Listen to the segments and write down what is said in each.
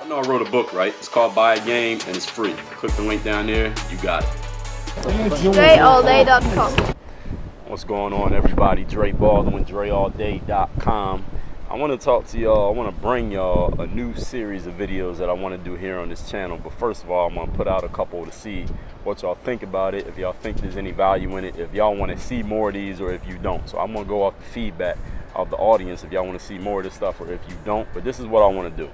know I wrote a book, right? It's called Buy a Game and it's free. Click the link down there, you got it. DreAllDay.com. What's going on, everybody? Dre Baldwin, DreAllDay.com. I want to talk to y'all. I want to bring y'all a new series of videos that I want to do here on this channel. But first of all, I'm going to put out a couple to see what y'all think about it, if y'all think there's any value in it, if y'all want to see more of these or if you don't. So I'm going to go off the feedback of the audience if y'all want to see more of this stuff or if you don't. But this is what I want to do.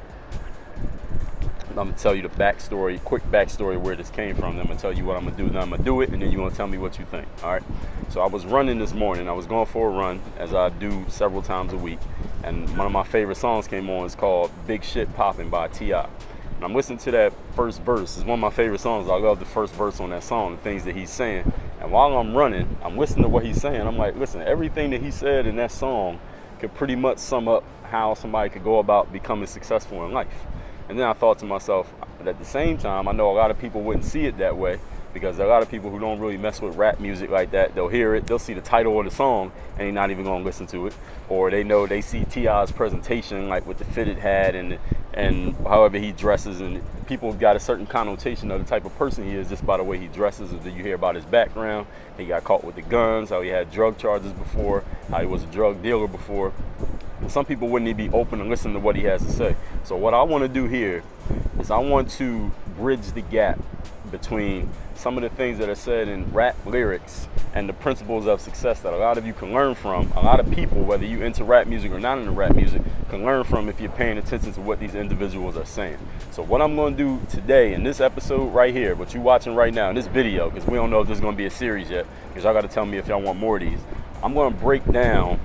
I'm going to tell you the backstory, quick backstory where this came from. I'm going to tell you what I'm going to do. Then I'm going to do it, and then you're going to tell me what you think. All right? So I was running this morning. I was going for a run, as I do several times a week. And one of my favorite songs came on. It's called Big Shit Poppin' by T.I. And I'm listening to that first verse. It's one of my favorite songs. I love the first verse on that song, the things that he's saying. And while I'm running, I'm listening to what he's saying. I'm like, listen, everything that he said in that song could pretty much sum up how somebody could go about becoming successful in life. And then I thought to myself, but at the same time, I know a lot of people wouldn't see it that way because there are a lot of people who don't really mess with rap music like that. They'll hear it, they'll see the title of the song, and they're not even going to listen to it. Or they know they see T.I.'s presentation, like with the fitted hat and however he dresses, and people got a certain connotation of the type of person he is just by the way he dresses. Or you hear about his background, he got caught with the guns, how he had drug charges before, how he was a drug dealer before. And some people wouldn't even be open to listen to what he has to say. So what I want to do here is I want to bridge the gap between some of the things that are said in rap lyrics and the principles of success that a lot of you can learn from. A lot of people, whether you into rap music or not into rap music, can learn from if you're paying attention to what these individuals are saying. So what I'm going to do today in this episode right here, what you're watching right now in this video, because we don't know if this is going to be a series yet, because y'all got to tell me if y'all want more of these. I'm going to break down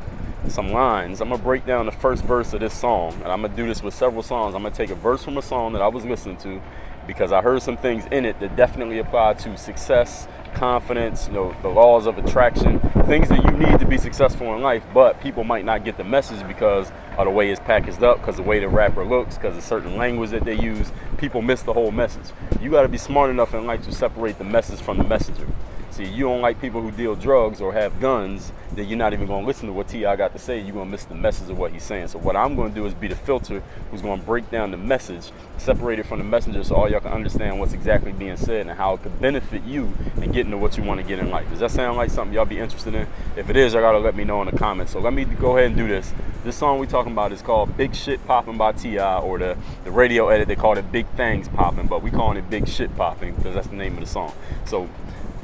some lines. I'm going to break down the first verse of this song, and I'm going to do this with several songs. I'm going to take a verse from a song that I was listening to because I heard some things in it that definitely apply to success, confidence, the laws of attraction, things that you need to be successful in life, but people might not get the message because of the way it's packaged up, because of the way the rapper looks, because of certain language that they use. People miss the whole message. You got to be smart enough in life to separate the message from the messenger. See, you don't like people who deal drugs or have guns, then you're not even going to listen to what T.I. got to say. You're going to miss the message of what he's saying. So what I'm going to do is be the filter who's going to break down the message, separate it from the messenger so all y'all can understand what's exactly being said and how it could benefit you in getting to what you want to get in life. Does that sound like something y'all be interested in? If it is, y'all got to let me know in the comments. So let me go ahead and do this. This song we talking about is called Big Shit Poppin' by T.I., or the radio edit, they call it Big Things Poppin', but we calling it Big Shit Poppin' because that's the name of the song. So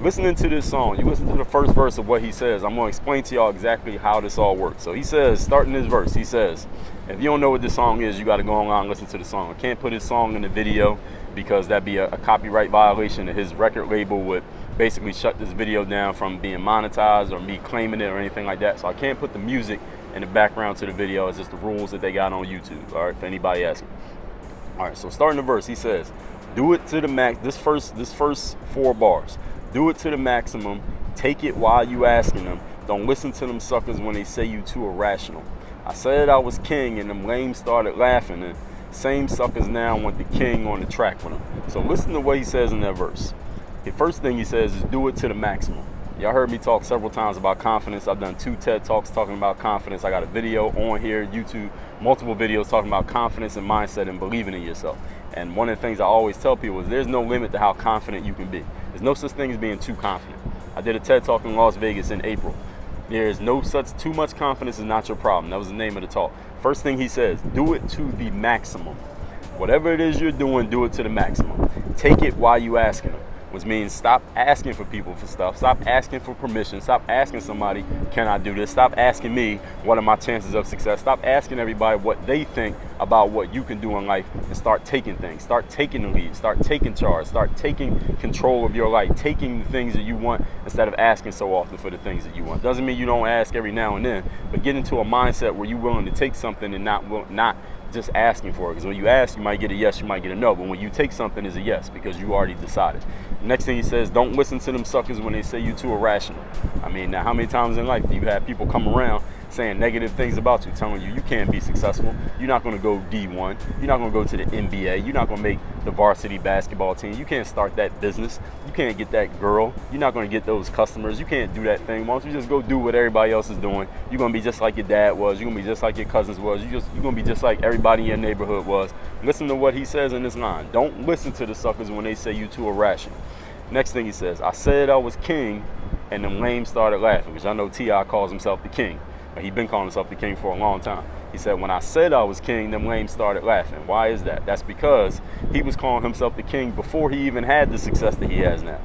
listening to this song, you listen to the first verse of what he says. I'm going to explain to y'all exactly how this all works. So he says, starting this verse, he says, if you don't know what this song is, you got to go online and listen to the song. I can't put his song in the video because that'd be a copyright violation, and his record label would basically shut this video down from being monetized or me claiming it or anything like that. So I can't put the music in the background to the video. It's just the rules that they got on YouTube, all right, for anybody asking. All right, so starting the verse, he says, do it to the max. This first 4 bars. Do it to the maximum. Take it while you asking them. Don't listen to them suckers when they say you too irrational. I said I was king and them lames started laughing, and same suckers now want the king on the track with them. So listen to what he says in that verse. The first thing he says is do it to the maximum. Y'all heard me talk several times about confidence. I've done 2 TED Talks talking about confidence. I got a video on here, YouTube, multiple videos talking about confidence and mindset and believing in yourself. And one of the things I always tell people is there's no limit to how confident you can be. There's no such thing as being too confident. I did a TED Talk in Las Vegas in April. There's no such, too much confidence is not your problem. That was the name of the talk. First thing he says, do it to the maximum. Whatever it is you're doing, do it to the maximum. Take it while you asking them. Which means stop asking for people for stuff. Stop asking for permission. Stop asking somebody, can I do this? Stop asking me, what are my chances of success? Stop asking everybody what they think about what you can do in life, and start taking things. Start taking the lead. Start taking charge. Start taking control of your life. Taking the things that you want instead of asking so often for the things that you want. Doesn't mean you don't ask every now and then, but get into a mindset where you're willing to take something and not just asking for it. Because when you ask, you might get a yes, you might get a no. But when you take something, it's a yes because you already decided. Next thing he says, don't listen to them suckers when they say you too irrational. I mean, now how many times in life do you have people come around saying negative things about you, telling you can't be successful. You're not going to go D1. You're not going to go to the NBA. You're not going to make the varsity basketball team. You can't start that business. You can't get that girl. You're not going to get those customers. You can't do that thing. Why don't you just go do what everybody else is doing? You're going to be just like your dad was. You're going to be just like your cousins was. You're going to be just like everybody in your neighborhood was. Listen to what he says in this line. Don't listen to the suckers when they say you too irrational. Next thing he says, I said I was king, and them lames started laughing, which I know T.I. calls himself the king. But he's been calling himself the king for a long time. He said, when I said I was king, them lames started laughing. Why is that? That's because he was calling himself the king before he even had the success that he has now.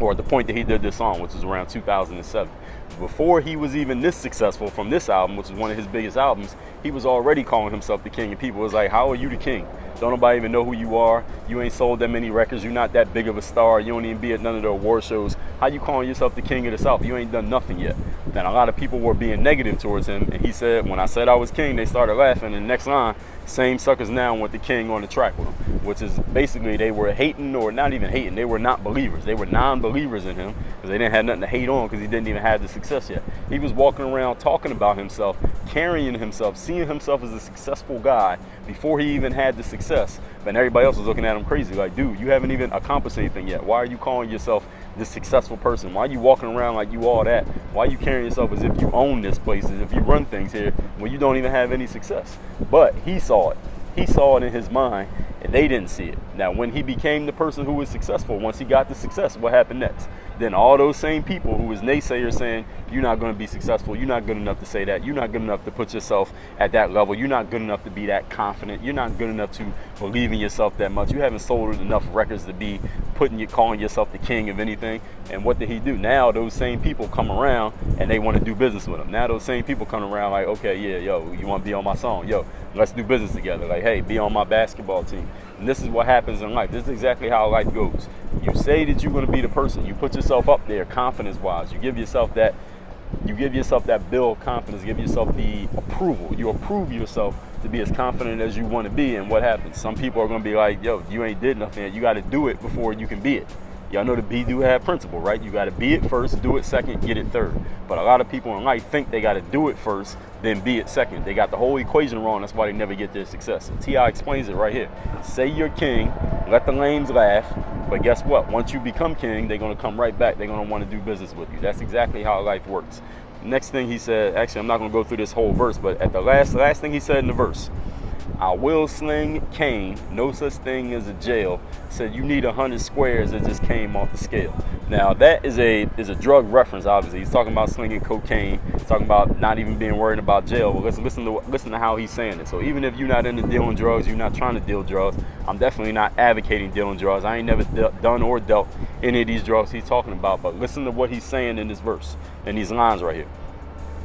Or at the point that he did this song, which was around 2007. Before he was even this successful from this album, which is one of his biggest albums, he was already calling himself the king. And people was like, how are you the king? Don't nobody even know who you are. You ain't sold that many records. You're not that big of a star. You don't even be at none of the award shows. How you calling yourself the king of the South? You ain't done nothing yet. Then a lot of people were being negative towards him. And he said, when I said I was king, they started laughing. And the next line, same suckers now want the king on the track with him. Which is basically they were hating, or not even hating. They were not believers. They were non-believers in him because they didn't have nothing to hate on because he didn't even have the success yet. He was walking around talking about himself, carrying himself, seeing himself as a successful guy before he even had the success. But everybody else was looking at him crazy, like, dude, you haven't even accomplished anything yet. Why are you calling yourself this successful person? Why are you walking around like you all that? Why are you carrying yourself as if you own this place, as if you run things here when you don't even have any success? But he saw it. He saw it in his mind, and they didn't see it. Now, when he became the person who was successful, once he got the success, what happened next? Then all those same people who was naysayers saying, you're not going to be successful, you're not good enough to say that, you're not good enough to put yourself at that level, you're not good enough to be that confident, you're not good enough to believe in yourself that much, you haven't sold enough records to be calling yourself the king of anything. And what did he do? Now those same people come around and they want to do business with him. Now those same people come around like, okay, yeah, yo, you want to be on my song? Yo, let's do business together. Like, hey, be on my basketball team. And this is what happens in life. This is exactly how life goes. You say that you're going to be the person. You put yourself up there confidence-wise. You give yourself that bill of confidence. Give yourself the approval. You approve yourself to be as confident as you want to be. And what happens? Some people are going to be like, yo, you ain't did nothing yet. You got to do it before you can be it. Y'all know the be-do-have principle, right? You got to be it first, do it second, get it third. But a lot of people in life think they got to do it first, then be it second. They got the whole equation wrong. That's why they never get their success. And T.I. explains it right here. Say you're king, let the lames laugh. But guess what? Once you become king, they're going to come right back. They're going to want to do business with you. That's exactly how life works. Next thing he said, actually, I'm not going to go through this whole verse, but at the last thing he said in the verse, I will sling cane, no such thing as a jail. Said you need 100 squares that just came off the scale. Now that is a drug reference, obviously. He's talking about slinging cocaine. He's talking about not even being worried about jail. But listen to how he's saying it. So even if you're not into dealing drugs, you're not trying to deal drugs, I'm definitely not advocating dealing drugs. I ain't never done or dealt any of these drugs he's talking about. But listen to what he's saying in this verse, in these lines right here.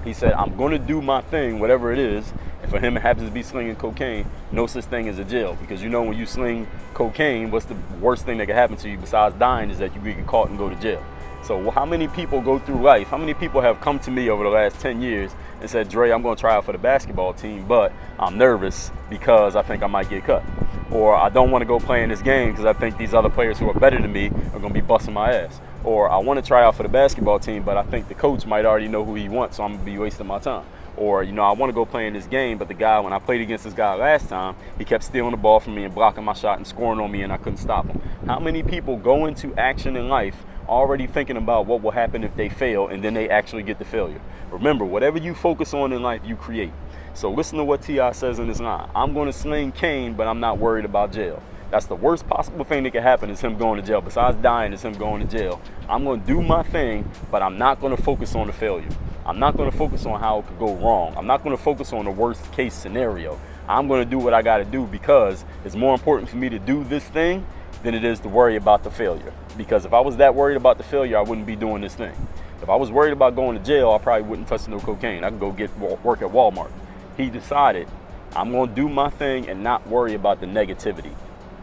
He said, I'm going to do my thing, whatever it is. And for him, it happens to be slinging cocaine. No such thing as a jail. Because you know when you sling cocaine, what's the worst thing that can happen to you besides dying is that you get caught and go to jail. So how many people go through life? How many people have come to me over the last 10 years and said, Dre, I'm going to try out for the basketball team, but I'm nervous because I think I might get cut. Or I don't want to go play in this game because I think these other players who are better than me are going to be busting my ass. Or I want to try out for the basketball team, but I think the coach might already know who he wants, so I'm going to be wasting my time. Or, you know, I want to go play in this game, but the guy, when I played against this guy last time, he kept stealing the ball from me and blocking my shot and scoring on me, and I couldn't stop him. How many people go into action in life already thinking about what will happen if they fail, and then they actually get the failure? Remember, whatever you focus on in life, you create. So listen to what T.I. says in this line. I'm going to sling cane, but I'm not worried about jail. That's the worst possible thing that could happen is him going to jail. Besides dying is him going to jail. I'm going to do my thing, but I'm not going to focus on the failure. I'm not going to focus on how it could go wrong. I'm not going to focus on the worst case scenario. I'm going to do what I got to do because it's more important for me to do this thing than it is to worry about the failure. Because if I was that worried about the failure, I wouldn't be doing this thing. If I was worried about going to jail, I probably wouldn't touch no cocaine. I could go get work at Walmart. He decided, I'm going to do my thing and not worry about the negativity.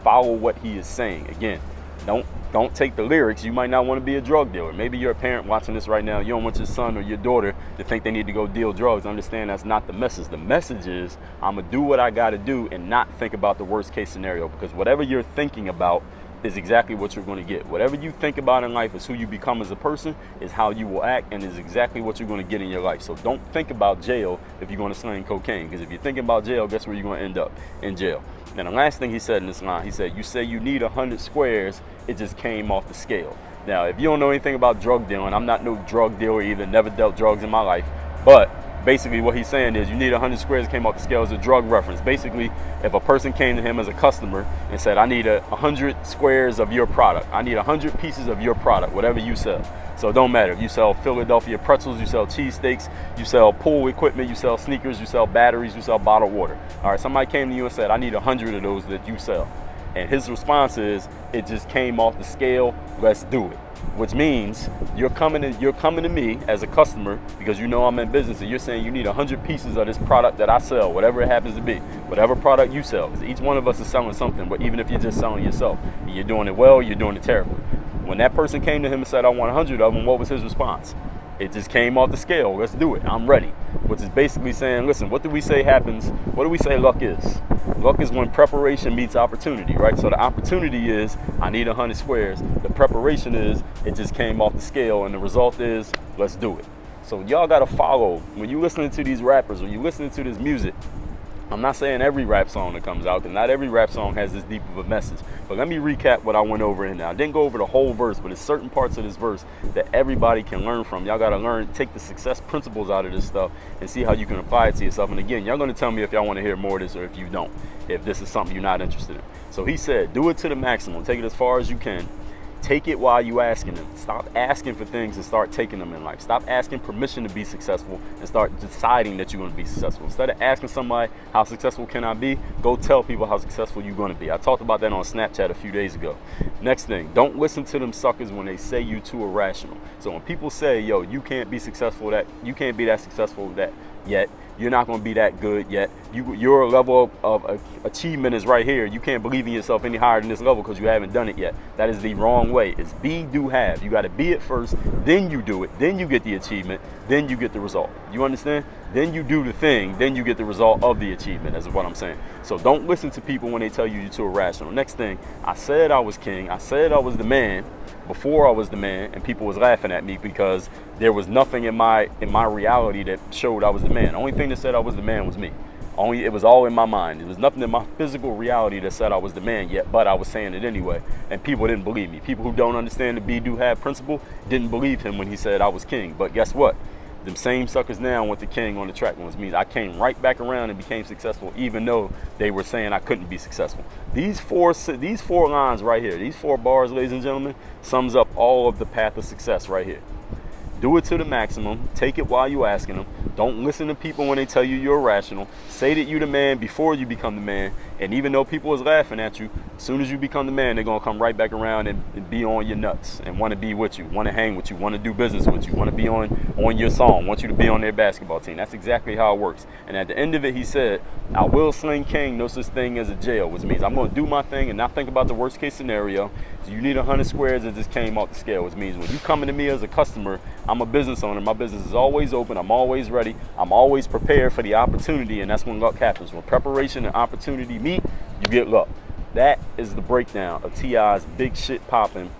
Follow what he is saying. Again, don't take the lyrics. You might not want to be a drug dealer. Maybe you're a parent watching this right now. You don't want your son or your daughter to think they need to go deal drugs. Understand that's not the message. The message is I'm going to do what I got to do and not think about the worst case scenario, because whatever you're thinking about is exactly what you're going to get. Whatever you think about in life is who you become as a person, is how you will act, and is exactly what you're going to get in your life. So don't think about jail if you're going to sling cocaine, because if you're thinking about jail, guess where you're going to end up? In jail. And the last thing he said in this line, he said, you say you need 100 squares, it just came off the scale. Now, if you don't know anything about drug dealing, I'm not no drug dealer either, never dealt drugs in my life, but basically what he's saying is you need 100 squares came off the scale as a drug reference. Basically, if a person came to him as a customer and said, I need 100 squares of your product, I need 100 pieces of your product, whatever you sell. So it don't matter if you sell Philadelphia pretzels, you sell cheesesteaks, you sell pool equipment, you sell sneakers, you sell batteries, you sell bottled water. All right, somebody came to you and said, I need 100 of those that you sell. And his response is, it just came off the scale, let's do it. Which means you're coming to me as a customer because you know I'm in business, and you're saying you need 100 pieces of this product that I sell, whatever it happens to be, whatever product you sell. Because each one of us is selling something, but even if you're just selling yourself, and you're doing it well, you're doing it terribly. When that person came to him and said, I want 100 of them, what was his response? It just came off the scale. Let's do it. I'm ready. Which is basically saying, listen, what do we say happens? What do we say luck is? Luck is when preparation meets opportunity, right? So the opportunity is, I need 100 squares. The preparation is, it just came off the scale. And the result is, let's do it. So y'all got to follow. When you listening to these rappers or you listening to this music, I'm not saying every rap song that comes out, because not every rap song has this deep of a message. But let me recap what I went over in there. I didn't go over the whole verse, but there's certain parts of this verse that everybody can learn from. Y'all got to learn, take the success principles out of this stuff and see how you can apply it to yourself. And again, y'all going to tell me if y'all want to hear more of this or if you don't, if this is something you're not interested in. So he said, do it to the maximum. Take it as far as you can. Take it while you asking them. Stop asking for things and start taking them in life. Stop asking permission to be successful and start deciding that you're going to be successful. Instead of asking somebody, how successful can I be? Go tell people how successful you're going to be. I talked about that on Snapchat a few days ago. Next thing, don't listen to them suckers when they say you too irrational. So when people say, yo, you can't be successful, you can't be that successful yet, you're not going to be that good yet, your level of achievement is right here, you can't believe in yourself any higher than this level because you haven't done it yet. That is the wrong way. It's be, do, have. You got to be it first, then you do it, then you get the achievement, then you get the result. You understand? Then you do the thing, then you get the result of the achievement. That's what I'm saying. So don't listen to people when they tell you you're too irrational. Next thing, I said I was king, I said I was the man before I was the man, and people was laughing at me because there was nothing in my reality that showed I was the man. The only thing that said I was the man was me. It was all in my mind. There was nothing in my physical reality that said I was the man yet, but I was saying it anyway, and people didn't believe me. People who don't understand the be, do, have principle didn't believe him when he said I was king. But guess what? Them same suckers now went to king on the track, which means I came right back around and became successful, even though they were saying I couldn't be successful. These four lines right here, these 4 bars, ladies and gentlemen, sums up all of the path of success right here. Do it to the maximum. Take it while you're asking them. Don't listen to people when they tell you you're irrational. Say that you're the man before you become the man. And even though people is laughing at you, as soon as you become the man, they're going to come right back around and be on your nuts and want to be with you, want to hang with you, want to do business with you, want to be on your song, want you to be on their basketball team. That's exactly how it works. And at the end of it, he said, I will sling king, no such thing as a jail, which means I'm going to do my thing and not think about the worst case scenario. So you need 100 squares that just came off the scale, which means when you coming to me as a customer, I'm a business owner. My business is always open. I'm always ready. I'm always prepared for the opportunity, and that's when luck happens. When preparation and opportunity meet, you get luck. That is the breakdown of T.I.'s Big Shit Poppin'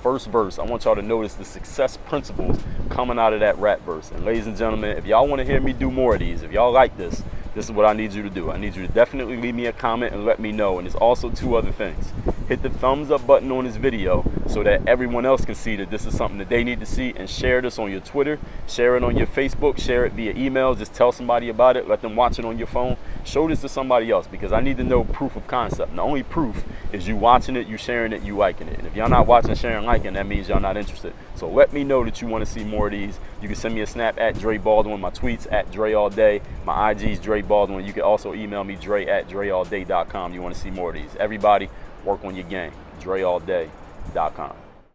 first verse. I want y'all to notice the success principles coming out of that rap verse. And ladies and gentlemen, if y'all want to hear me do more of these, if y'all like this is what I need you to do. I need you to definitely leave me a comment and let me know. And there's also 2 other things. Hit the thumbs up button on this video so that everyone else can see that this is something that they need to see, and share this on your Twitter, share it on your Facebook, share it via email. Just tell somebody about it, let them watch it on your phone. Show this to somebody else, because I need to know proof of concept. And the only proof is you watching it, you sharing it, you liking it. And if y'all not watching, sharing, liking, that means y'all not interested. So let me know that you want to see more of these. You can send me a snap at Dre Baldwin, my tweets at Dre All Day, my IG's Dre Baldwin. You can also email me Dre at DreAllDay.com. You want to see more of these. Everybody, work on your game. DreAllDay.com.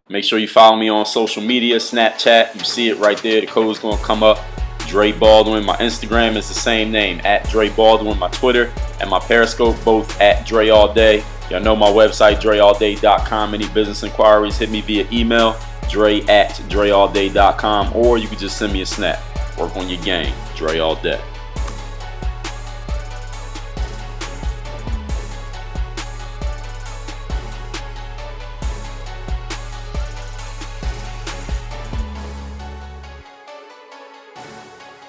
Make sure you follow me on social media, Snapchat. You see it right there. The code's going to come up. Dre Baldwin. My Instagram is the same name, at Dre Baldwin. My Twitter and my Periscope, both at Dre All Day. Y'all know my website, DreAllDay.com. Any business inquiries, hit me via email, Dre at DreAllDay.com, or you can just send me a snap. Work on your game. Dre All Day.